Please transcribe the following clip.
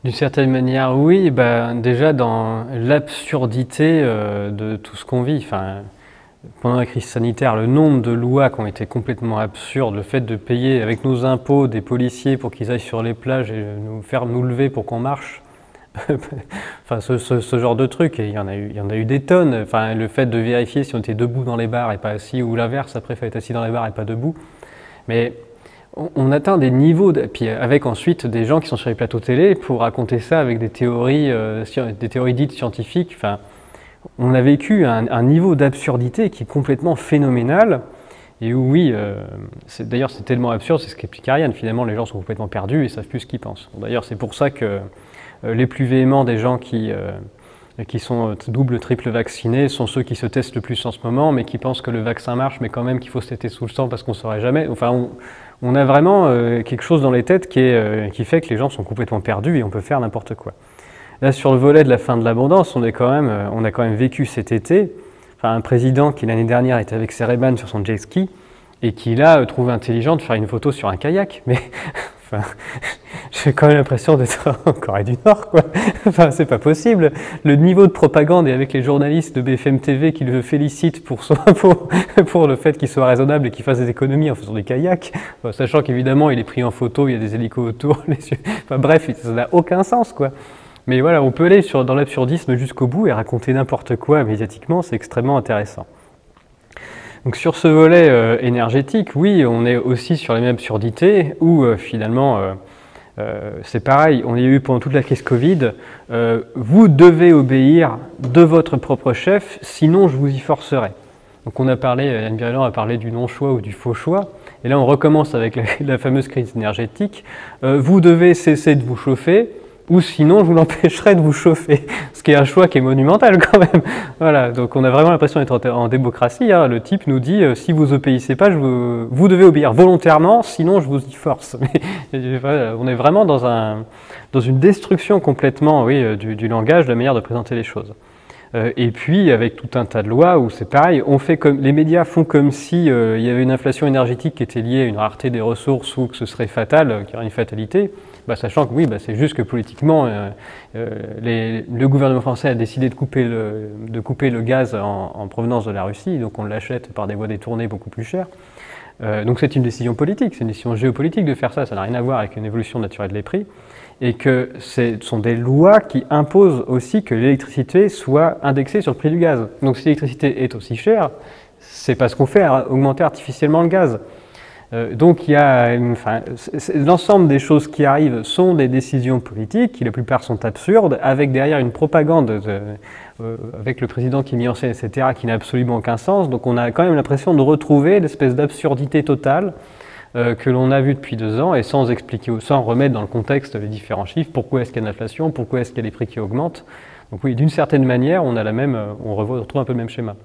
D'une certaine manière, oui. Déjà dans l'absurdité de tout ce qu'on vit. Enfin, pendant la crise sanitaire, le nombre de lois qui ont été complètement absurdes, le fait de payer avec nos impôts des policiers pour qu'ils aillent sur les plages et nous faire nous lever pour qu'on marche. Enfin, ce genre de truc, et il y en a eu des tonnes. Enfin, le fait de vérifier si on était debout dans les bars et pas assis, ou l'inverse, après il fallait être assis dans les bars et pas debout. Mais on atteint des niveaux, puis avec ensuite des gens qui sont sur les plateaux télé pour raconter ça avec des théories dites scientifiques. Enfin, on a vécu un niveau d'absurdité qui est complètement phénoménal. Et où, oui, d'ailleurs c'est tellement absurde, c'est ce qu'explique Ariane. Finalement, les gens sont complètement perdus et ne savent plus ce qu'ils pensent. D'ailleurs, c'est pour ça que les plus véhéments des gens qui sont double, triple vaccinés sont ceux qui se testent le plus en ce moment, mais qui pensent que le vaccin marche, mais quand même qu'il faut se tester sous le sang parce qu'on ne saurait jamais. Enfin, on a vraiment quelque chose dans les têtes qui fait que les gens sont complètement perdus et on peut faire n'importe quoi. Là, sur le volet de la fin de l'abondance, on a quand même vécu cet été, un président qui l'année dernière était avec ses Ray-Ban sur son jet ski et qui là trouve intelligent de faire une photo sur un kayak. Mais enfin, j'ai quand même l'impression d'être en Corée du Nord, quoi. Enfin, c'est pas possible. Le niveau de propagande, et avec les journalistes de BFM TV qui le félicitent pour le fait qu'il soit raisonnable et qu'il fasse des économies en faisant des kayaks, sachant qu'évidemment il est pris en photo, il y a des hélicos autour, enfin, bref, ça n'a aucun sens, quoi. Mais voilà, on peut aller dans l'absurdisme jusqu'au bout et raconter n'importe quoi médiatiquement, c'est extrêmement intéressant. Donc sur ce volet énergétique, oui, on est aussi sur la même absurdité où finalement, c'est pareil, on y a eu pendant toute la crise Covid, vous devez obéir de votre propre chef, sinon je vous y forcerai. Donc on a parlé, Yann Birilan a parlé du non-choix ou du faux choix, et là on recommence avec la fameuse crise énergétique. Vous devez cesser de vous chauffer, ou sinon je vous l'empêcherai de vous chauffer, ce qui est un choix qui est monumental quand même. Voilà, donc on a vraiment l'impression d'être en démocratie, hein. Le type nous dit si vous obéissez pas, vous devez obéir volontairement, sinon je vous y force. Mais, voilà, on est vraiment dans une destruction complètement, oui, du langage, de la manière de présenter les choses. Et puis avec tout un tas de lois où c'est pareil, les médias font comme si il y avait une inflation énergétique qui était liée à une rareté des ressources ou que ce serait fatal, qu'il y aurait une fatalité, sachant que oui, c'est juste que politiquement, le gouvernement français a décidé de couper le gaz en provenance de la Russie, donc on l'achète par des voies détournées beaucoup plus chères. Donc c'est une décision politique, c'est une décision géopolitique de faire ça, ça n'a rien à voir avec une évolution naturelle des prix. Et que ce sont des lois qui imposent aussi que l'électricité soit indexée sur le prix du gaz. Donc si l'électricité est aussi chère, c'est parce qu'on fait augmenter artificiellement le gaz. Donc il y a, l'ensemble des choses qui arrivent sont des décisions politiques, qui la plupart sont absurdes, avec derrière une propagande avec le président qui est mis en scène, etc., qui n'a absolument aucun sens. Donc on a quand même l'impression de retrouver l'espèce d'absurdité totale que l'on a vu depuis 2 ans et sans expliquer, sans remettre dans le contexte les différents chiffres, pourquoi est-ce qu'il y a une inflation, pourquoi est-ce qu'il y a des prix qui augmentent. Donc oui, d'une certaine manière, on retrouve un peu le même schéma.